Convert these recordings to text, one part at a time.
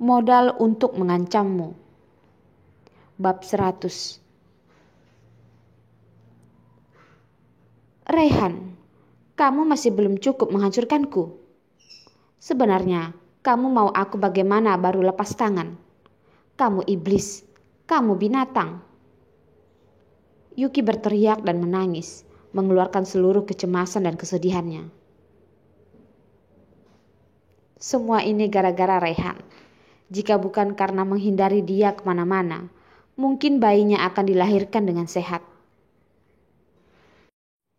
Modal untuk mengancammu. Bab 100. Raihan, kamu masih belum cukup menghancurkanku. Sebenarnya, kamu mau aku bagaimana baru lepas tangan? Kamu iblis, kamu binatang. Yuki berteriak dan menangis, mengeluarkan seluruh kecemasan dan kesedihannya. Semua ini gara-gara Raihan. Jika bukan karena menghindari dia kemana-mana, mungkin bayinya akan dilahirkan dengan sehat.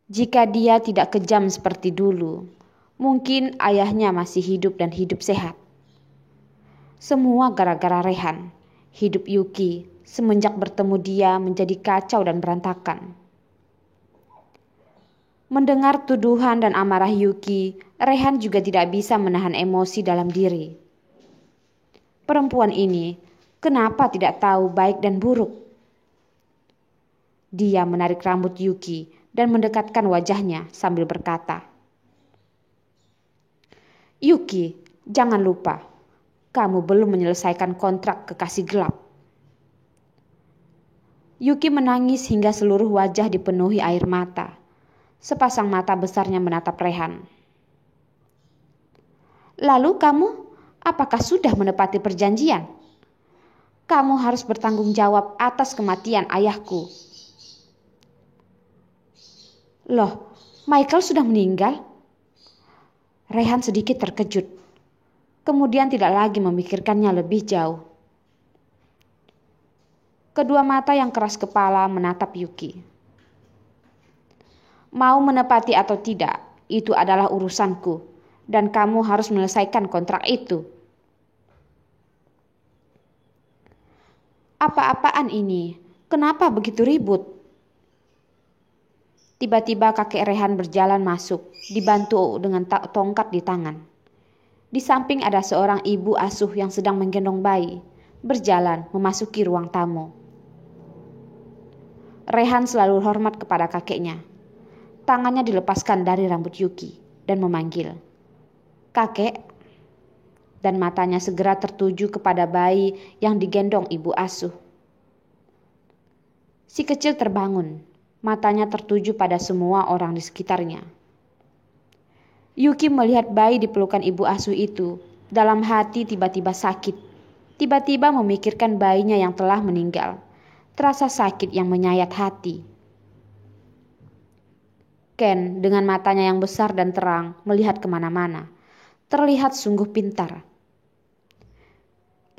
Jika dia tidak kejam seperti dulu, mungkin ayahnya masih hidup dan hidup sehat. Semua gara-gara Raihan. Hidup Yuki semenjak bertemu dia menjadi kacau dan berantakan. Mendengar tuduhan dan amarah Yuki, Raihan juga tidak bisa menahan emosi dalam diri. Perempuan ini kenapa tidak tahu baik dan buruk? Dia menarik rambut Yuki dan mendekatkan wajahnya sambil berkata, "Yuki, jangan lupa, kamu belum menyelesaikan kontrak kekasih gelap." Yuki menangis hingga seluruh wajah dipenuhi air mata. Sepasang mata besarnya menatap Raihan. "Lalu kamu, apakah sudah menepati perjanjian? Kamu harus bertanggung jawab atas kematian ayahku." "Loh, Michael sudah meninggal?" Raihan sedikit terkejut. Kemudian tidak lagi memikirkannya lebih jauh. Kedua mata yang keras kepala menatap Yuki. "Mau menepati atau tidak, itu adalah urusanku, dan kamu harus menyelesaikan kontrak itu." "Apa-apaan ini? Kenapa begitu ribut?" Tiba-tiba kakek Raihan berjalan masuk, dibantu dengan tongkat di tangan. Di samping ada seorang ibu asuh yang sedang menggendong bayi, berjalan memasuki ruang tamu. Raihan selalu hormat kepada kakeknya. Tangannya dilepaskan dari rambut Yuki dan memanggil, "Kakek." Dan matanya segera tertuju kepada bayi yang digendong ibu asuh. Si kecil terbangun, matanya tertuju pada semua orang di sekitarnya. Yuki melihat bayi di pelukan ibu asuh itu, dalam hati tiba-tiba sakit. Tiba-tiba memikirkan bayinya yang telah meninggal. Terasa sakit yang menyayat hati. Ken dengan matanya yang besar dan terang melihat kemana-mana. Terlihat sungguh pintar.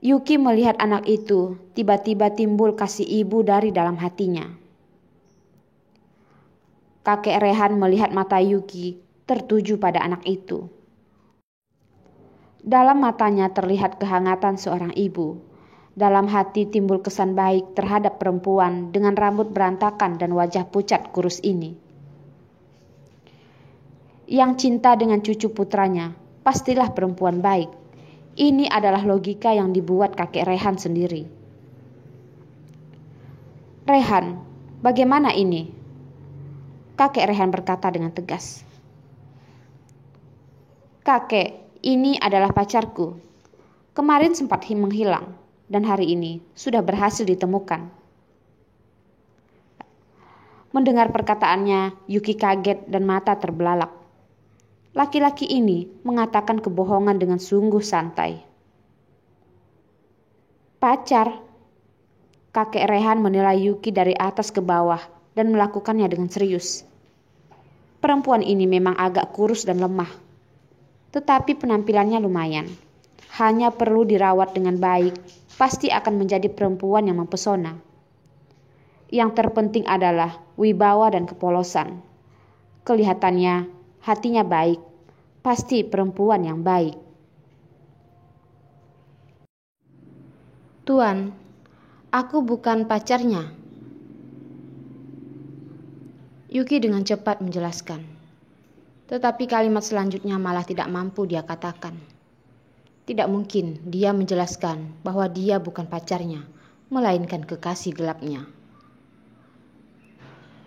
Yuki melihat anak itu, tiba-tiba timbul kasih ibu dari dalam hatinya. Kakek Raihan melihat mata Yuki tertuju pada anak itu. Dalam matanya terlihat kehangatan seorang ibu. Dalam hati timbul kesan baik terhadap perempuan dengan rambut berantakan dan wajah pucat kurus ini. Yang cinta dengan cucu putranya, pastilah perempuan baik. Ini adalah logika yang dibuat kakek Raihan sendiri. "Raihan, bagaimana ini?" Kakek Raihan berkata dengan tegas. "Kakek, ini adalah pacarku. Kemarin sempat menghilang, dan hari ini sudah berhasil ditemukan." Mendengar perkataannya, Yuki kaget dan mata terbelalak. Laki-laki ini mengatakan kebohongan dengan sungguh santai. "Pacar?" Kakek Raihan menilai Yuki dari atas ke bawah dan melakukannya dengan serius. Perempuan ini memang agak kurus dan lemah, tetapi penampilannya lumayan. Hanya perlu dirawat dengan baik, pasti akan menjadi perempuan yang mempesona. Yang terpenting adalah wibawa dan kepolosan. Kelihatannya hatinya baik, pasti perempuan yang baik. "Tuan, aku bukan pacarnya." Yuki dengan cepat menjelaskan. Tetapi kalimat selanjutnya malah tidak mampu dia katakan. Tidak mungkin dia menjelaskan bahwa dia bukan pacarnya, melainkan kekasih gelapnya.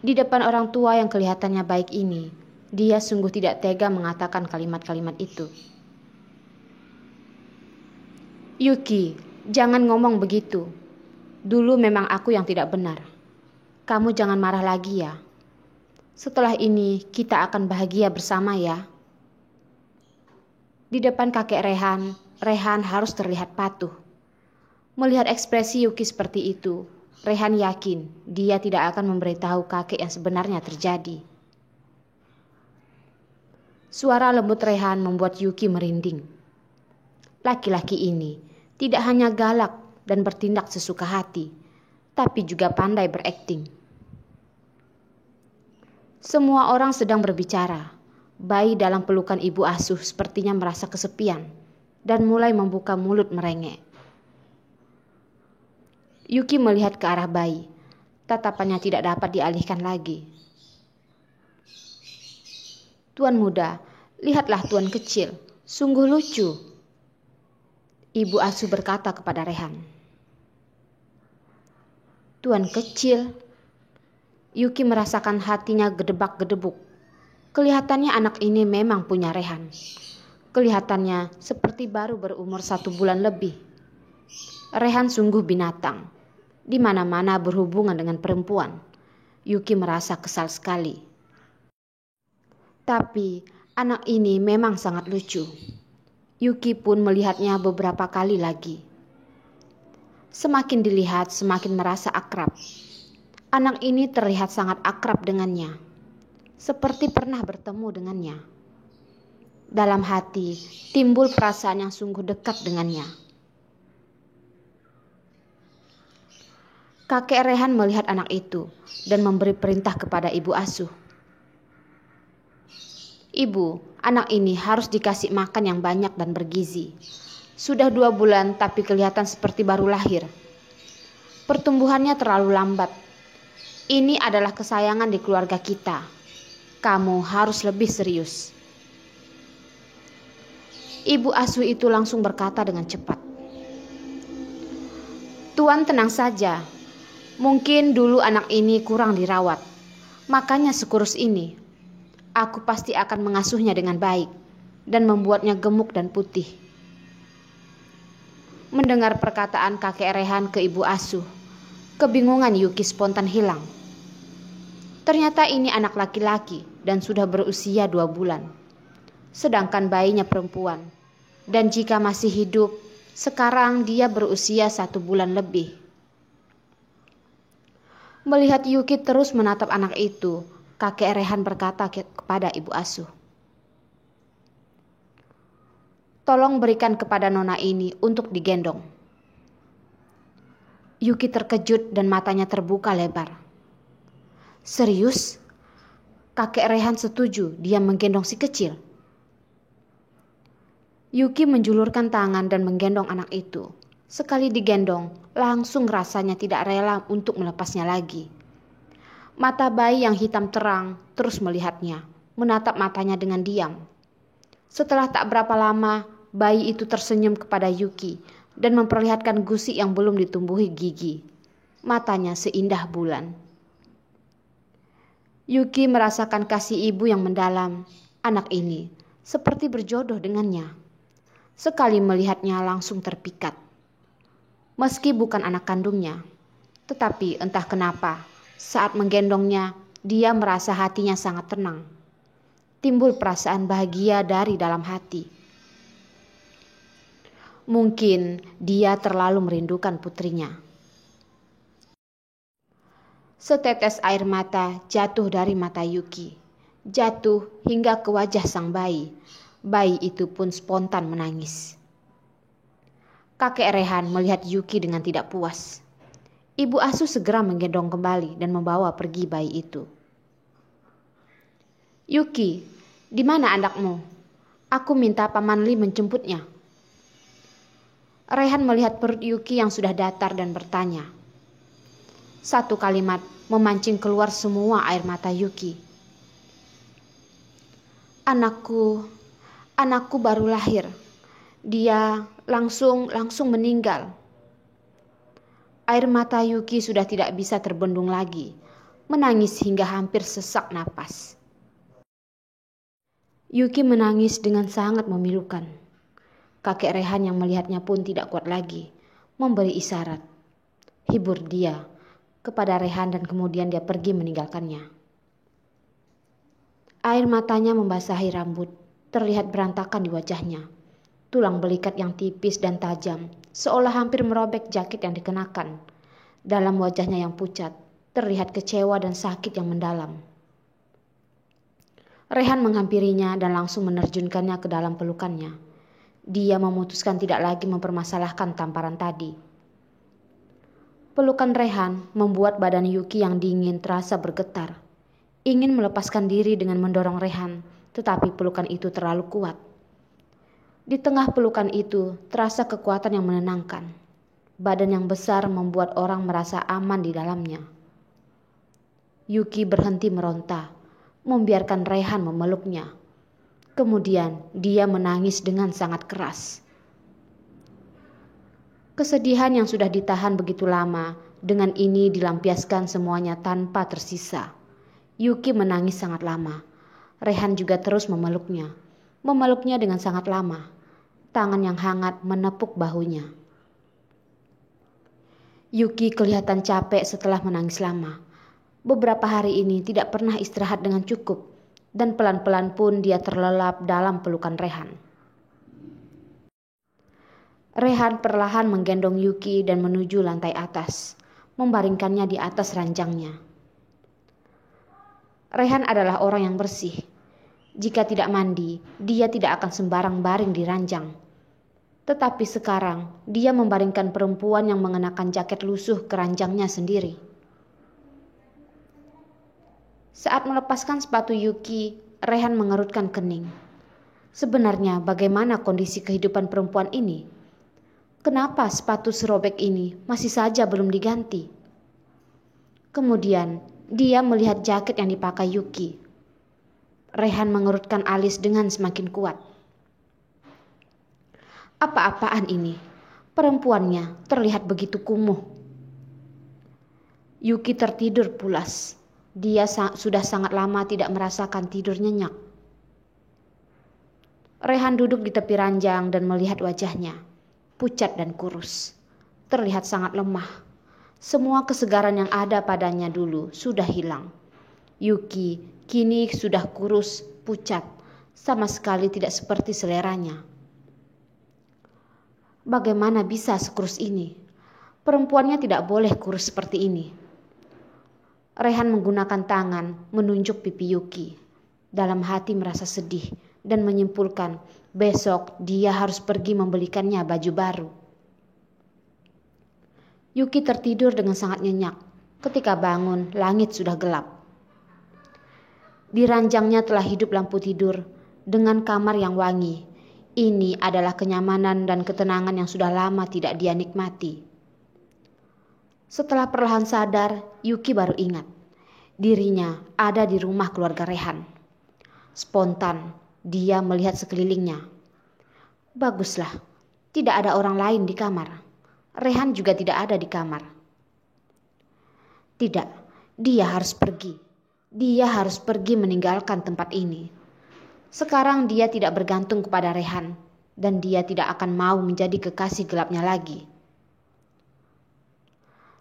Di depan orang tua yang kelihatannya baik ini, dia sungguh tidak tega mengatakan kalimat-kalimat itu. Yuki, jangan ngomong begitu. Dulu memang aku yang tidak benar. Kamu jangan marah lagi ya. Setelah ini kita akan bahagia bersama ya. Di depan kakek Rehan, Rehan harus terlihat patuh. Melihat ekspresi Yuki seperti itu, Rehan yakin dia tidak akan memberitahu kakek yang sebenarnya terjadi. Suara lembut Rehan membuat Yuki merinding. Laki-laki ini tidak hanya galak dan bertindak sesuka hati, tapi juga pandai berakting. Semua orang sedang berbicara. Bayi dalam pelukan ibu asuh sepertinya merasa kesepian dan mulai membuka mulut merengek. Yuki melihat ke arah bayi. Tatapannya tidak dapat dialihkan lagi. Tuan muda, lihatlah tuan kecil, sungguh lucu. Ibu asuh berkata kepada Rehan. Tuan kecil. Yuki merasakan hatinya gedebak-gedebuk. Kelihatannya anak ini memang punya Rehan. Kelihatannya seperti baru berumur 1 bulan lebih. Rehan sungguh binatang. Di mana-mana berhubungan dengan perempuan. Yuki merasa kesal sekali. Tapi anak ini memang sangat lucu. Yuki pun melihatnya beberapa kali lagi. Semakin dilihat, semakin merasa akrab. Anak ini terlihat sangat akrab dengannya, seperti pernah bertemu dengannya. Dalam hati timbul perasaan yang sungguh dekat dengannya. Kakek Rehan melihat anak itu dan memberi perintah kepada ibu asuh. Ibu, anak ini harus dikasih makan yang banyak dan bergizi. Sudah 2 bulan tapi kelihatan seperti baru lahir. Pertumbuhannya terlalu lambat. Ini adalah kesayangan di keluarga kita. Kamu harus lebih serius. Ibu asuh itu langsung berkata dengan cepat. Tuan tenang saja. Mungkin dulu anak ini kurang dirawat. Makanya sekurus ini. Aku pasti akan mengasuhnya dengan baik. Dan membuatnya gemuk dan putih. Mendengar perkataan kakek Rehan ke ibu asuh. Kebingungan Yuki spontan hilang. Ternyata ini anak laki-laki dan sudah berusia 2 bulan. Sedangkan bayinya perempuan. Dan jika masih hidup, sekarang dia berusia 1 bulan lebih. Melihat Yuki terus menatap anak itu, kakek Rehan berkata kepada ibu asuh. Tolong berikan kepada nona ini untuk digendong. Yuki terkejut dan matanya terbuka lebar. Serius? Kakek Rehan setuju dia menggendong si kecil. Yuki menjulurkan tangan dan menggendong anak itu. Sekali digendong, langsung rasanya tidak rela untuk melepasnya lagi. Mata bayi yang hitam terang terus melihatnya, menatap matanya dengan diam. Setelah tak berapa lama, bayi itu tersenyum kepada Yuki dan memperlihatkan gusi yang belum ditumbuhi gigi. Matanya seindah bulan. Yuki merasakan kasih ibu yang mendalam. Anak ini seperti berjodoh dengannya. Sekali melihatnya langsung terpikat. Meski bukan anak kandungnya, tetapi entah kenapa saat menggendongnya dia merasa hatinya sangat tenang. Timbul perasaan bahagia dari dalam hati. Mungkin dia terlalu merindukan putrinya. Setetes air mata jatuh dari mata Yuki. Jatuh hingga ke wajah sang bayi. Bayi itu pun spontan menangis. Kakek Rehan melihat Yuki dengan tidak puas. Ibu asuh segera menggendong kembali dan membawa pergi bayi itu. Yuki, di mana anakmu? Aku minta Paman Li menjemputnya. Rehan melihat perut Yuki yang sudah datar dan bertanya. Satu kalimat memancing keluar semua air mata Yuki. Anakku baru lahir. Dia langsung meninggal. Air mata Yuki sudah tidak bisa terbendung lagi, menangis hingga hampir sesak napas. Yuki menangis dengan sangat memilukan. Kakek Rehan yang melihatnya pun tidak kuat lagi, memberi isyarat. Hibur dia kepada Rehan dan kemudian dia pergi meninggalkannya. Air matanya membasahi rambut, terlihat berantakan di wajahnya. Tulang belikat yang tipis dan tajam, seolah hampir merobek jaket yang dikenakan. Dalam wajahnya yang pucat, terlihat kecewa dan sakit yang mendalam. Rehan menghampirinya dan langsung menerjunkannya ke dalam pelukannya. Dia memutuskan tidak lagi mempermasalahkan tamparan tadi. Pelukan Rehan membuat badan Yuki yang dingin terasa bergetar. Ingin melepaskan diri dengan mendorong Rehan, tetapi pelukan itu terlalu kuat. Di tengah pelukan itu terasa kekuatan yang menenangkan. Badan yang besar membuat orang merasa aman di dalamnya. Yuki berhenti meronta, membiarkan Rehan memeluknya. Kemudian dia menangis dengan sangat keras. Kesedihan yang sudah ditahan begitu lama, dengan ini dilampiaskan semuanya tanpa tersisa. Yuki menangis sangat lama. Rehan juga terus memeluknya. Memeluknya dengan sangat lama. Tangan yang hangat menepuk bahunya. Yuki kelihatan capek setelah menangis lama. Beberapa hari ini tidak pernah istirahat dengan cukup. Dan pelan-pelan pun dia terlelap dalam pelukan Rehan. Rehan perlahan menggendong Yuki dan menuju lantai atas, membaringkannya di atas ranjangnya. Rehan adalah orang yang bersih. Jika tidak mandi, dia tidak akan sembarang baring di ranjang. Tetapi sekarang, dia membaringkan perempuan yang mengenakan jaket lusuh ke ranjangnya sendiri. Saat melepaskan sepatu Yuki, Rehan mengerutkan kening. Sebenarnya bagaimana kondisi kehidupan perempuan ini? Kenapa sepatu serobek ini masih saja belum diganti? Kemudian dia melihat jaket yang dipakai Yuki. Rehan mengerutkan alis dengan semakin kuat. Apa-apaan ini? Perempuannya terlihat begitu kumuh. Yuki tertidur pulas. Dia sudah sangat lama tidak merasakan tidur nyenyak. Rehan duduk di tepi ranjang dan melihat wajahnya, pucat dan kurus. Terlihat sangat lemah. Semua kesegaran yang ada padanya dulu sudah hilang. Yuki kini sudah kurus, pucat, sama sekali tidak seperti seleranya. Bagaimana bisa sekurus ini? Perempuannya tidak boleh kurus seperti ini. Rehan menggunakan tangan menunjuk pipi Yuki. Dalam hati merasa sedih dan menyimpulkan besok dia harus pergi membelikannya baju baru. Yuki tertidur dengan sangat nyenyak. Ketika bangun, langit sudah gelap. Di ranjangnya telah hidup lampu tidur dengan kamar yang wangi. Ini adalah kenyamanan dan ketenangan yang sudah lama tidak dia nikmati. Setelah perlahan sadar, Yuki baru ingat. Dirinya ada di rumah keluarga Rehan. Spontan, dia melihat sekelilingnya. Baguslah, tidak ada orang lain di kamar. Rehan juga tidak ada di kamar. Tidak, dia harus pergi. Dia harus pergi meninggalkan tempat ini. Sekarang dia tidak bergantung kepada Rehan. Dan dia tidak akan mau menjadi kekasih gelapnya lagi.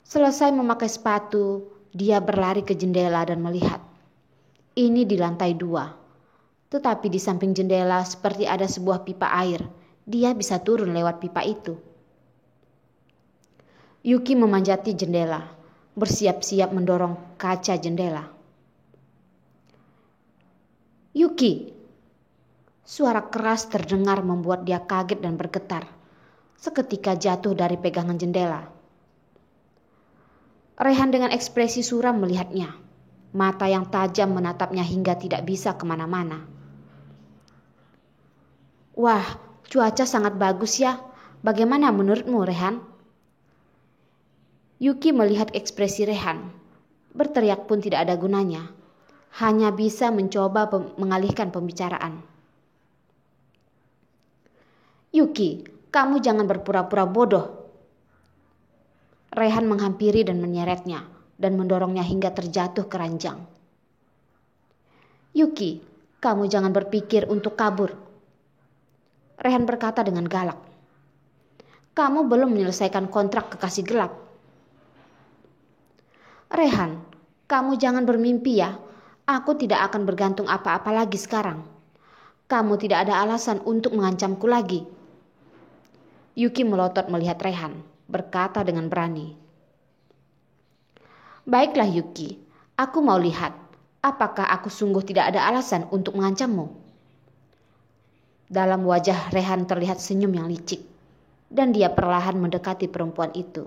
Selesai memakai sepatu, dia berlari ke jendela dan melihat. Ini di lantai 2. Tetapi di samping jendela seperti ada sebuah pipa air. Dia bisa turun lewat pipa itu. Yuki memanjati jendela, bersiap-siap mendorong kaca jendela. Yuki! Suara keras terdengar membuat dia kaget dan bergetar. Seketika jatuh dari pegangan jendela. Rehan dengan ekspresi suram melihatnya. Mata yang tajam menatapnya hingga tidak bisa kemana-mana. Wah, cuaca sangat bagus ya. Bagaimana menurutmu, Rehan? Yuki melihat ekspresi Rehan. Berteriak pun tidak ada gunanya. Hanya bisa mencoba mengalihkan pembicaraan. Yuki, kamu jangan berpura-pura bodoh. Rehan menghampiri dan menyeretnya dan mendorongnya hingga terjatuh ke ranjang. Yuki, kamu jangan berpikir untuk kabur. Rehan berkata dengan galak. Kamu belum menyelesaikan kontrak kekasih gelap. Rehan, kamu jangan bermimpi ya. Aku tidak akan bergantung apa-apa lagi sekarang. Kamu tidak ada alasan untuk mengancamku lagi. Yuki melotot melihat Rehan, berkata dengan berani. Baiklah Yuki, aku mau lihat apakah aku sungguh tidak ada alasan untuk mengancammu. Dalam wajah Rehan terlihat senyum yang licik, dan dia perlahan mendekati perempuan itu.